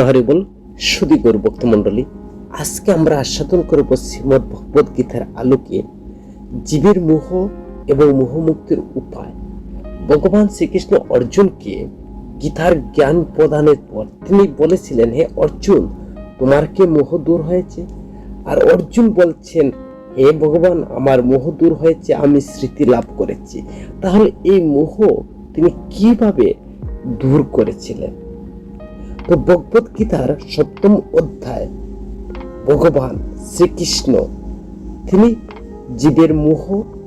হরিবল সুদীগর ভক্তমণ্ডলী, আজকে আমরা আস্বাদন করব শ্রীমদ্ ভগবদ গীতার আলোকে জীবের মোহ এবং মোহমুক্তির উপায়। ভগবান শ্রীকৃষ্ণ অর্জুনকে গীতার জ্ঞান প্রদানের পর তিনি বলেছিলেন, হে অর্জুন, তোমার কি মোহ দূর হয়েছে? আর অর্জুন বলছেন, হে ভগবান, আমার মোহ দূর হয়েছে, আমি স্মৃতি লাভ করেছি। তাহলে এই মোহ তিনি কিভাবে দূর করেছিলেন? তো ভগবদ গীতার 7ম অধ্যায় ভগবান শ্রীকৃষ্ণ তিনি জীবের মোহ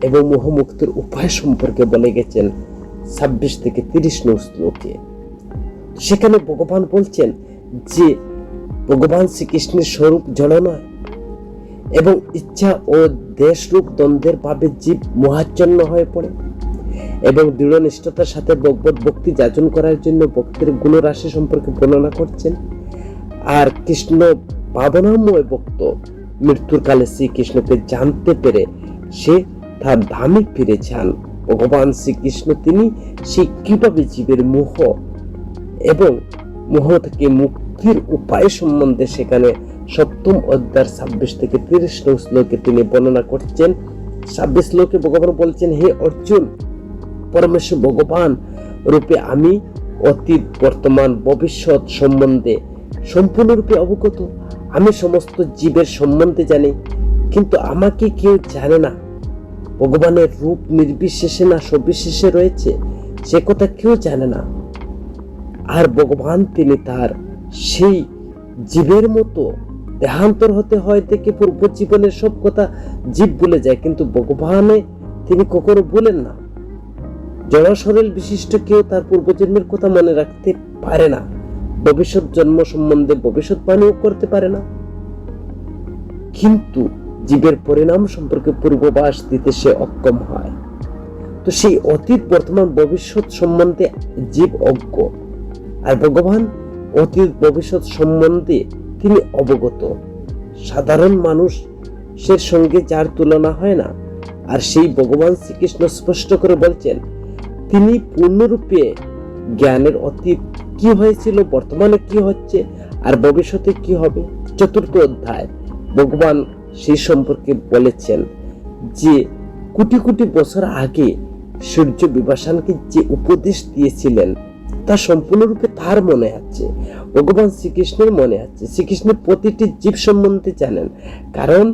এবং মোহমুক্তির উপায় সম্পর্কে বলে গেছেন 26 থেকে 30 নং শ্লোকে। সেখানে ভগবান বলছেন যে ভগবান শ্রীকৃষ্ণের স্বরূপ জড় নয় এবং ইচ্ছা ও দেশরূপ দ্বন্দ্বের ভাবে জীব মোহাচ্ছন্ন হয়ে পড়ে এবং দৃঢ় নিষ্ঠতার সাথে ভগবত ভক্তি যাচন করার জন্য ভক্তির গুণরাশি সম্পর্কে বর্ণনা করছেন। আর কৃষ্ণ ভাবনাময় ভক্ত মৃত্যুর কালে শ্রীকৃষ্ণকে জানতে পেরে সে তার ধামে ফিরে যান। ভগবান শ্রীকৃষ্ণ তিনি সে কিভাবে জীবের মোহ এবং মোহ থেকে মুক্তির উপায় সম্বন্ধে সেখানে 7ম অধ্যায় 26 থেকে 30 নং শ্লোকে তিনি বর্ণনা করছেন। 26 শ্লোকে ভগবান বলছেন, হে অর্জুন, পরমেশ্বর ভগবান রূপে আমি অতীত, বর্তমান, ভবিষ্যৎ সম্বন্ধে সম্পূর্ণরূপে অবগত। আমি সমস্ত জীবের সম্বন্ধে জানি, কিন্তু আমাকে কেউ জানে না। ভগবানের রূপ নির্বিশেষে না সবিশেষে রয়েছে, সে কথা কেউ জানে না। আর ভগবান তিনি তার সেই জীবের মতো দেহান্তর হতে হয় দেখে পূর্ব জীবনের সব কথা জীব ভুলে যায়, কিন্তু ভগবানে তিনি কখনো ভুলেন না। জড় শরীর বিশিষ্ট কেউ তার পূর্বজন্মের কথা মনে রাখতে পারে না, ভবিষ্যৎ জন্ম সম্বন্ধে ভবিষ্যৎবাণীও করতে পারে না, কিন্তু জীবের পরিণাম সম্পর্কে পূর্বাভাস দিতে সে অক্ষম হয়। তো সেই অতীত, বর্তমান, ভবিষ্যৎ সম্বন্ধে জীব অজ্ঞ, আর ভগবান অতীত ভবিষ্যৎ সম্বন্ধে তিনি অবগত। সাধারণ মানুষের সঙ্গে যার তুলনা হয় না। আর সেই ভগবান শ্রীকৃষ্ণ স্পষ্ট করে বলছেন, তিনি পূর্ণরূপে জ্ঞানের অতীত কি হয়েছিল, বর্তমানে কি হচ্ছে আর ভবিষ্যতে কি হবে। 4th অধ্যায় ভগবান সেই সম্পর্কে বলেছেন যে কোটি কোটি বছর আগে সূর্য বিভাসানকে যে উপদেশ দিয়েছিলেন তা সম্পূর্ণরূপে তার মনে আছে, ভগবান শ্রীকৃষ্ণের মনে আছে। শ্রীকৃষ্ণের প্রতিটি জীব সম্বন্ধে জানেন, কারণ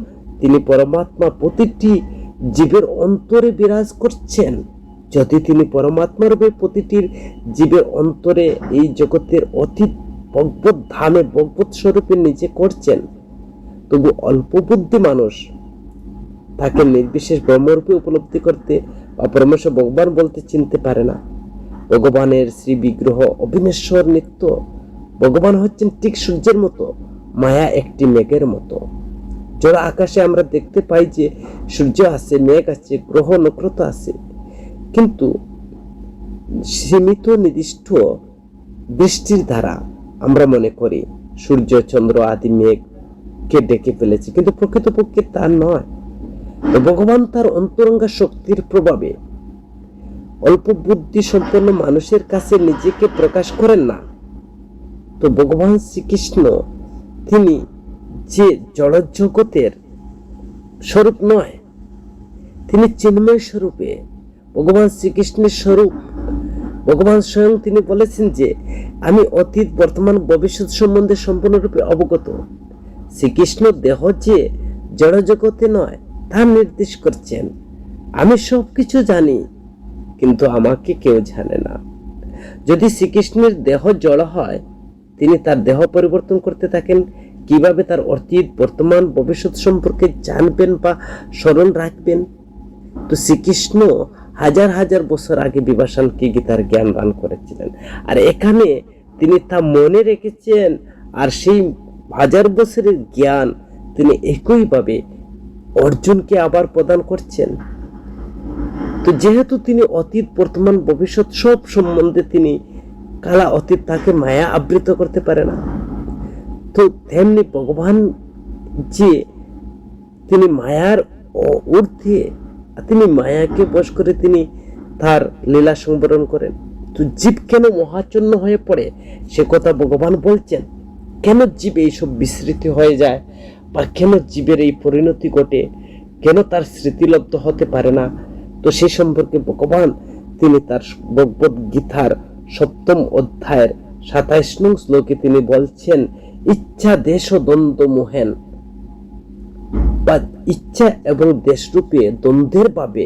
তিনি পরমাত্মা প্রতিটি জীবের অন্তরে বিরাজ করছেন। যদি তিনি পরমাত্মা রূপে প্রতিটি জীবের অন্তরে এই জগতের অতীত ভগবত ধামে ভগবত স্বরূপে নিজে করছেন, তবু অল্প বুদ্ধি মানুষ তাকে নির্বিশেষ ব্রহ্মরূপে উপলব্ধি করতে বা পরমেশ্বর ভগবান বলতে চিনতে পারে না। ভগবানের শ্রী বিগ্রহ অবিনশ্বর নিত্য। ভগবান হচ্ছেন ঠিক সূর্যের মতো, মায়া একটি মেঘের মতো। যারা আকাশে আমরা দেখতে পাই যে সূর্য আছে, মেঘ আছে, গ্রহ নক্ষত্র আছে, কিন্তু সীমিত নির্দিষ্ট দৃষ্টির দ্বারা আমরা মনে করি সূর্য, চন্দ্র আদি মেঘকে ডেকে ফেলেছে, কিন্তু প্রকৃতপক্ষে তা নয়। ভগবান তার অন্তরঙ্গা শক্তির প্রভাবে অল্প বুদ্ধি সম্পন্ন মানুষের কাছে নিজেকে প্রকাশ করেন না। তো ভগবান শ্রীকৃষ্ণ তিনি যে জড় জগতের স্বরূপ নয়, তিনি চিন্ময় স্বরূপে। ভগবান শ্রীকৃষ্ণের স্বরূপ ভগবান স্বয়ং তিনি বলেছেন যে আমি অতীত, বর্তমান, ভবিষ্যৎ সম্বন্ধে সম্পূর্ণরূপে অবগত। শ্রীকৃষ্ণ দেহ যে জড় জগতে নয় তা নির্দেশ করছেন। আমি সবকিছু জানি, কিন্তু আমাকে কেউ জানে না। যদি শ্রীকৃষ্ণের দেহ জড় হয়, তিনি তার দেহ পরিবর্তন করতে থাকেন, কিভাবে তার অতীত, বর্তমান, ভবিষ্যৎ সম্পর্কে জানবেন বা স্মরণ রাখবেন? তো শ্রীকৃষ্ণ হাজার হাজার বছর আগে বিভাসানকে গীতার জ্ঞান দান করেছিলেন, আর এখানে তিনি তা মনে রেখেছেন, আর সেই হাজার বছরের জ্ঞান তিনি একইভাবে অর্জুনকে আবার প্রদান করছেন। তো যেহেতু তিনি অতীত, বর্তমান, ভবিষ্যৎ সব সম্বন্ধে তিনি কালা অতীত, তাকে মায়া আবৃত করতে পারে না। তো তেমনি ভগবান যে তিনি মায়ার ঊর্ধ্বে, তিনি মায়াকে বশ করে তিনি তার লীলা সংবরণ করেন। তো জীব কেন মহাচ্ছন্ন হয়ে পড়ে সে কথা ভগবান বলছেন। কেন জীব এইসব বিস্মৃতি হয়ে যায়, বা কেন জীবের এই পরিণতি ঘটে, কেন তার স্মৃতিলব্ধ হতে পারে না। তো সে সম্পর্কে ভগবান তিনি তার ভগবদ গীতার 7ম অধ্যায়ের 27 নং শ্লোকে তিনি বলছেন, ইচ্ছা দেশ দ্বন্দ্ব মোহেন, বা ইচ্ছা এবং দেশরূপে দ্বন্দ্বের ভাবে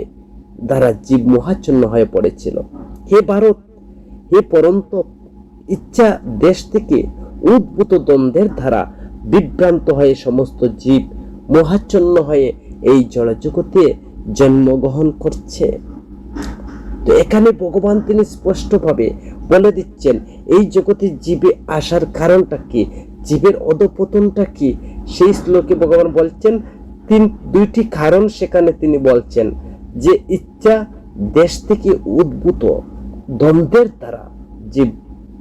দ্বারা জীব মোহাচ্ছন্ন হয়ে পড়েছিল। হে ভারত, হে পরন্ত, ইচ্ছা দেশ থেকে উদ্ভূত দ্বন্দ্বের দ্বারা বিভ্রান্ত হয়ে সমস্ত জীব মোহাচ্ছন্ন হয়ে এই জড়জগতে জন্মগ্রহণ করছে। তো এখানে ভগবান তিনি স্পষ্টভাবে বলে দিচ্ছেন এই জগতে জীবে আসার কারণটা কি, জীবের অধঃপতনটা কি। সেই শ্লোকে ভগবান বলছেন দুইটি কারণ সেখানে তিনি বলছেন, যে ইচ্ছা দেশ থেকে উদ্ভূত দ্বন্দ্বের দ্বারা জীব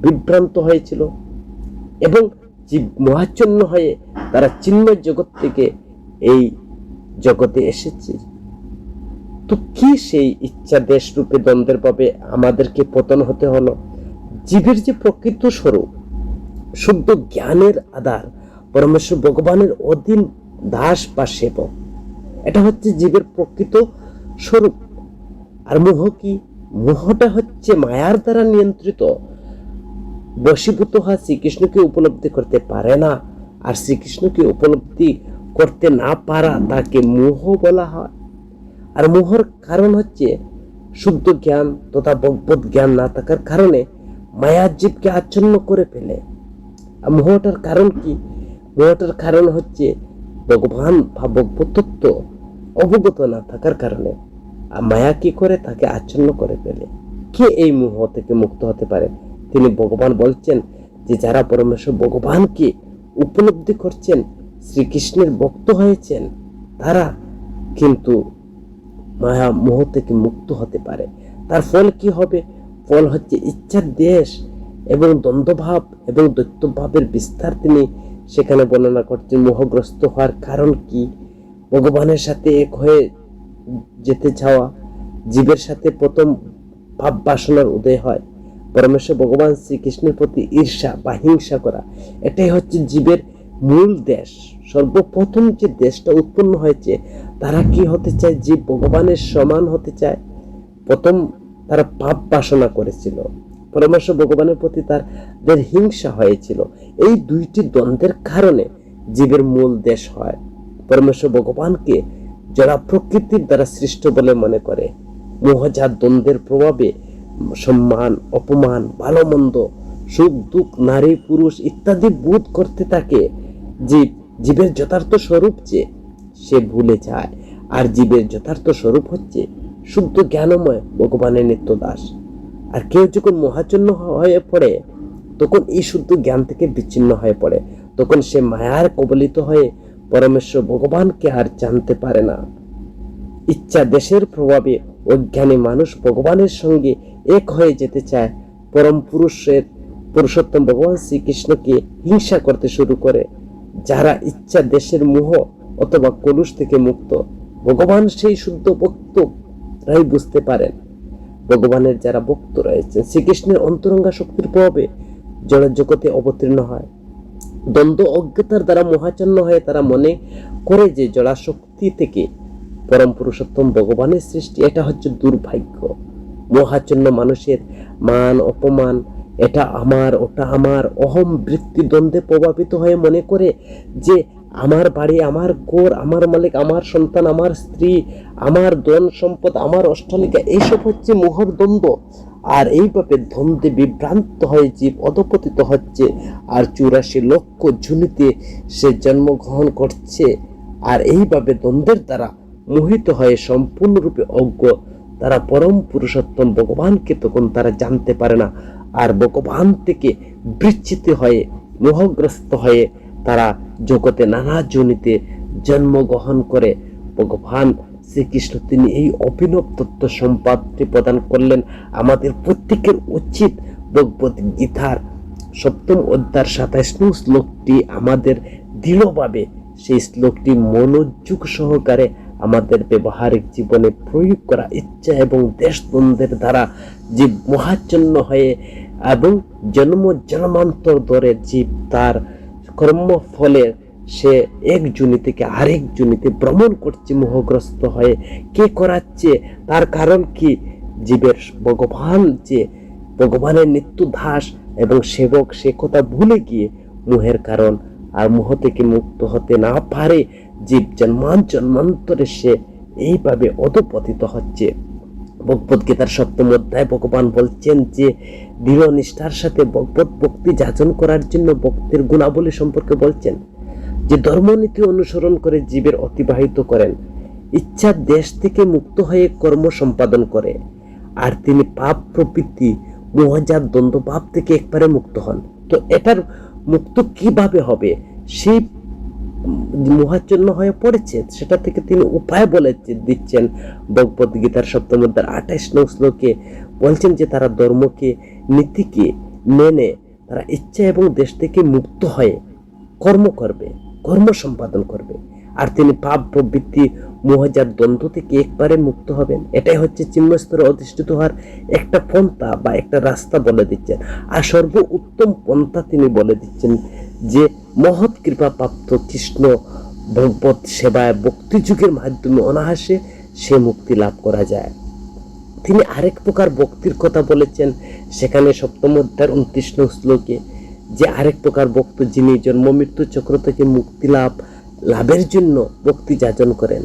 বিভ্রান্ত হয়েছিল এবং জীব মোহাচ্ছন্ন হয়ে তারা চিন্ময় জগৎ থেকে এই জগতে এসেছে। তো কি সেই ইচ্ছা দেশ রূপে দ্বন্দ্বের ভাবে আমাদেরকে পতন হতে হলো? জীবের যে প্রকৃত স্বরূপ, শুদ্ধ জ্ঞানের আধার পরমেশ্বর ভগবানের অধীন দাস বা সেবক, এটা হচ্ছে জীবের প্রকৃত স্বরূপ। আর মোহ কি? মোহটা হচ্ছে মায়ার দ্বারা নিয়ন্ত্রিত, বশীভূত হওয়া শ্রীকৃষ্ণকে উপলব্ধি করতে পারে না। আর শ্রীকৃষ্ণকে উপলব্ধি করতে না পারা তাকে মোহ বলা হয়। আর মোহর কারণ হচ্ছে শুদ্ধ জ্ঞান তথা ভগবত জ্ঞান না থাকার কারণে মায়ার জীবকে আচ্ছন্ন করে ফেলে। আর মোহটার কারণ কি? মোহটার কারণ হচ্ছে ভগবান বা ভগবত তত্ত্ব অবগত না থাকার কারণে। আর মায়া কি করে? তাকে আচ্ছন্ন করে ফেলে। কে এই মোহ থেকে মুক্ত হতে পারে? তিনি ভগবান বলছেন যে যারা পরমেশ্বর ভগবানকে উপলব্ধি করছেন, শ্রীকৃষ্ণের ভক্ত হয়েছেন, তারা কিন্তু মায়া মোহ থেকে মুক্ত হতে পারে। তার ফল কি হবে? ফল হচ্ছে ইচ্ছার দেশ এবং দ্বন্দ্বভাব এবং দ্বৈতভাবের বিস্তার তিনি সেখানে বর্ণনা করছেন। মোহগ্রস্ত হওয়ার কারণ কি? ভগবানের সাথে এক হয়ে যেতে চাওয়া। জীবের সাথে প্রথম ভাব বাসনার উদয় হয়, পরমেশ্বর ভগবান শ্রীকৃষ্ণের প্রতি ঈর্ষা বা হিংসা করা। এটাই হচ্ছে জীবের মূল দেশ। সর্বপ্রথম যে দেশটা উৎপন্ন হয়েছে, তারা কি হতে চায়? জীব ভগবানের সমান হতে চায়। প্রথম তারা পাপ বাসনা করেছিল, পরমেশ্বর ভগবানের প্রতি তাদের হিংসা হয়েছিল। এই দুইটি দ্বন্দ্বের কারণে জীবের মূল দেশ হয়। পরমেশ্বর ভগবানকে যারা প্রকৃতির দ্বারা সৃষ্ট বলে মনে করে, মোহজাত দ্বন্দ্বের প্রভাবে সম্মান, অপমান, ভালো মন্দ, সুখ দুঃখ, নারী পুরুষ ইত্যাদি বোধ করতে থাকে। জীবের যথার্থ স্বরূপ যে সে ভুলে যায়। আর জীবের যথার্থ স্বরূপ হচ্ছে শুদ্ধ জ্ঞানময় ভগবানের নিত্য দাস। আর কেউ যখন মোহাচ্ছন্ন হয়ে পড়ে, তখন এই শুদ্ধ জ্ঞান থেকে বিচ্ছিন্ন হয়ে পড়ে। তখন সে মায়ার কবলিত হয়ে পরমেশ্বর ভগবানকে আর জানতে পারে না। ইচ্ছা দেশের প্রভাবে অজ্ঞানী মানুষ ভগবানের সঙ্গে এক হয়ে যেতে চায়। পরম পুরুষোত্তম ভগবান শ্রীকৃষ্ণকে হিংসা করতে শুরু করে। যারা ইচ্ছা দেশের মোহ অথবা কলুষ থেকে মুক্ত, ভগবান সেই শুদ্ধ ভক্তরাই বুঝতে পারেন। ভগবানের যারা ভক্ত রয়েছেন, শ্রীকৃষ্ণের অন্তরঙ্গা শক্তির প্রভাবে জড় জগতে অবতীর্ণ হয়। দ্বন্দ্ব অজ্ঞতার দ্বারা মোহাচ্ছন্ন হয়ে তারা মনে করে যে জড়া শক্তি থেকে পরম পুরুষোত্তম ভগবানের সৃষ্টি। এটা হচ্ছে দুর্ভাগ্য। মোহাচ্ছন্ন মানুষের মান অপমান, এটা আমার ওটা আমার, অহম বৃত্তি দ্বন্দ্বে প্রভাবিত হয়ে মনে করে যে আমার বাড়ি, আমার ঘর, আমার মালিক, আমার সন্তান, আমার স্ত্রী, আমার ধন সম্পদ, আমার অট্টালিকা, এইসব হচ্ছে মোহর দ্বন্দ্ব। আর এইভাবে দ্বন্দ্বে বিভ্রান্ত হয়ে জীব অধঃপতিত হচ্ছে। আর 84 লক্ষ জুনিতে সে জন্মগ্রহণ করছে। আর এইভাবে দ্বন্দ্বের দ্বারা মোহিত হয়ে সম্পূর্ণরূপে অজ্ঞ, তারা পরম পুরুষোত্তম ভগবানকে তখন তারা জানতে পারে না। আর ভগবান থেকে বিচ্যুত হয়ে মোহগ্রস্ত হয়ে তারা জগতে নানা জনিতে জন্মগ্রহণ করে। ভগবান শ্রীকৃষ্ণ তিনি এই অভিনব তত্ত্ব সম্পাদটি প্রদান করলেন। আমাদের প্রত্যেকের উচিত ভগবত গীতার 7ম অধ্যায়ের 27 নং শ্লোকটি আমাদের দৃঢ়ভাবে সেই শ্লোকটি মনোযোগ সহকারে আমাদের ব্যবহারিক জীবনে প্রয়োগ করা। ইচ্ছা এবং দেশ দ্বন্দ্বের দ্বারা জীব মোহাচ্ছন্ন হয়ে এবং জন্মান্তর ধরে জীব তার কর্মফলের সে এক যোনি থেকে আরেক যোনিতে ভ্রমণ করছে মোহগ্রস্ত হয়ে। কে করাচ্ছে? তার কারণ কি? জীবের ভগবান যে ভগবানের নিত্য দাস এবং সেবক, সে কথা ভুলে গিয়ে মোহের কারণ আর মোহ থেকে মুক্ত হতে না পারে জীব জন্মান্তরে সে এইভাবে অধপতিত হচ্ছে। ভগবদ গীতার 7ম অধ্যায় ভগবান বলছেন যে দৃঢ় নিষ্ঠার সাথে ভগবত ভক্তি যাচন করার জন্য ভক্তির গুণাবলী সম্পর্কে বলছেন, যে ধর্মনীতি অনুসরণ করে জীবের অতিবাহিত করেন, ইচ্ছা দেশ থেকে মুক্ত হয়ে কর্ম সম্পাদন করে, আর তিনি পাপ প্রবৃত্তি মোহজাত দ্বন্দ্ব ভাব থেকে একবারে মুক্ত হন। তো এটার মুক্ত কিভাবে হবে? সেই মোহাচ্ছন্ন হয়ে পড়েছে, সেটা থেকে তিনি উপায় বলে দিচ্ছেন। ভগবদ গীতার 7ম অধ্যায় 28 নং শ্লোকে বলছেন যে তারা ধর্মকে, নীতিকে মেনে তারা ইচ্ছা এবং দেশ থেকে মুক্ত হয়ে কর্ম করবে, কর্ম সম্পাদন করবে, আর তিনি পাপ প্রবৃত্তি মোহজাত দ্বন্দ্ব থেকে একবারে মুক্ত হবেন। এটাই হচ্ছে চিন্মস্তরে অধিষ্ঠিত হওয়ার একটা পন্থা বা একটা রাস্তা বলে দিচ্ছেন। আর সর্ব উত্তম পন্থা তিনি বলে দিচ্ছেন যে মহৎ কৃপা প্রাপ্ত কৃষ্ণ ভগবত সেবায় ভক্তি যুগের মাধ্যমে অনায়াসে সে মুক্তি লাভ করা যায়। তিনি আরেক প্রকার ভক্তির কথা বলেছেন সেখানে 7ম অধ্যায়ের 29 নং শ্লোকে, যে আরেক প্রকার ভক্ত যিনি জন্ম মৃত্যু চক্র থেকে মুক্তি লাভের জন্য ভক্তি যাচন করেন।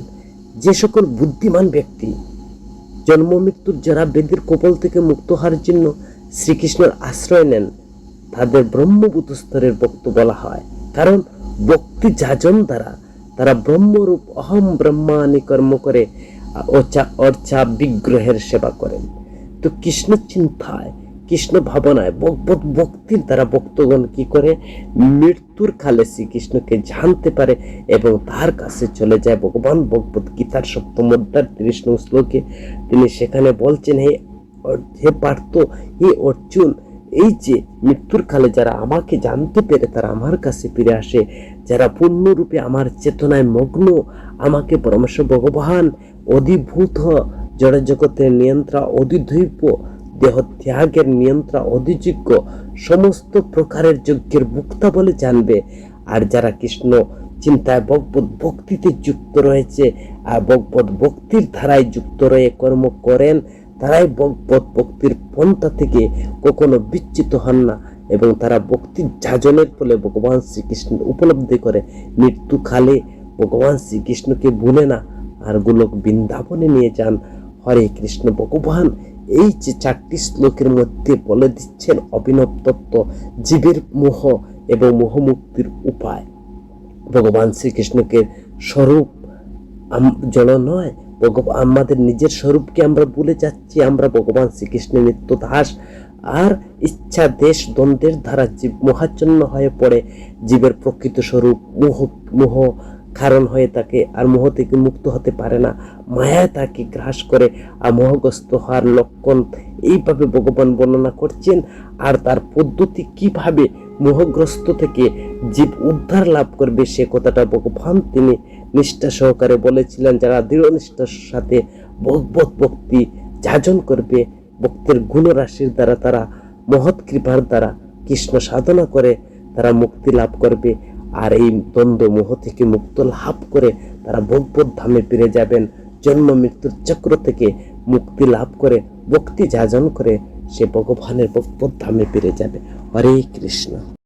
যে সকল বুদ্ধিমান ব্যক্তি জন্ম মৃত্যুর যারা বেদির কবল থেকে মুক্ত হওয়ার জন্য শ্রীকৃষ্ণের আশ্রয় নেন, তাদের ব্রহ্মভূত স্তরের ভক্ত বলা হয়। কারণ ভক্তি যাচন দ্বারা তারা ব্রহ্মরূপ অহম ব্রহ্মানি কর্ম করে অর্চা বিগ্রহের সেবা করেন। তো কৃষ্ণ চিন্তায়, কৃষ্ণ ভাবনায়, ভগবত ভক্তির দ্বারা ভক্তগণ কি করে? মৃত্যুর কালে শ্রীকৃষ্ণকে জানতে পারে এবং তার কাছে চলে যায়। ভগবান ভগবত গীতার 7ম অধ্যায় 30 নং শ্লোকে তিনি সেখানে বলছেন, হে পার্থ, হে অর্জুন, এই যে মৃত্যুর কালে যারা আমাকে জানতে পেরে তারা আমার কাছে ফিরে আসে, যারা পূর্ণরূপে আমার চেতনায় মগ্ন, আমাকে পরমেশ্বর ভগবান অধিভূত জড় জগতের নিয়ন্ত্রা, অধিদৈব দেহ ত্যাগের নিয়ন্ত্রা, অধিযোগ্য সমস্ত প্রকারের যজ্ঞের মুক্তা বলে জানবে। আর যারা কৃষ্ণ চিন্তায় ভগবত ভক্তিতে যুক্ত রয়েছে আর ভগবত ভক্তির ধারায় যুক্ত রয়ে কর্ম করেন, তারাই ভগবত ভক্তির পন্থা থেকে কখনো বিচ্যুত হন না এবং তারা ভক্তির যাজনের ফলে ভগবান শ্রীকৃষ্ণ উপলব্ধি করে মৃত্যুকালে ভগবান শ্রীকৃষ্ণকে ভুলে না আর গোলক বৃন্দাবনে নিয়ে যান। হরে কৃষ্ণ। ভগবান এই যে 4টি শ্লোকের মধ্যে বলে দিচ্ছেন অভিনব তত্ত্ব, জীবের মোহ এবং মোহমুক্তির উপায়। ভগবান শ্রীকৃষ্ণকে স্বরূপ জল নয়, আমাদের নিজের স্বরূপকে আমরা ভুলে যাচ্ছি। আমরা ভগবান শ্রীকৃষ্ণের নিত্য দাস, আর ইচ্ছা দেশ দ্বন্দ্বের দ্বারা জীব মোহাচ্ছন্ন হয়ে পড়ে। জীবের প্রকৃত স্বরূপ মোহ কারণ হয়ে থাকে আর মোহ থেকে মুক্ত হতে পারে না, মায়া তাকে গ্রাস করে আর মোহগ্রস্ত হওয়ার লক্ষণ এইভাবে ভগবান বর্ণনা করছেন। আর তার পদ্ধতি কিভাবে মোহগ্রস্ত থেকে জীব উদ্ধার লাভ করবে সে কথাটা ভগবান তিনি নিষ্ঠা সহকারে বলেছিলেন। যারা দৃঢ় নিষ্ঠার সাথে ভগবত ভক্তি যাচন করবে, ভক্তের গুণরাশির দ্বারা তারা মহৎ কৃপার দ্বারা কৃষ্ণ সাধনা করে তারা মুক্তি লাভ করবে। আর এই দ্বন্দ্ব মোহ থেকে মুক্ত লাভ করে তারা ভগবত ধামে ফিরে যাবেন। জন্ম মৃত্যুর চক্র থেকে মুক্তি লাভ করে ভক্তি যাচন করে সে ভগবানের ভগবত ধামে ফিরে যাবে। হরে কৃষ্ণ।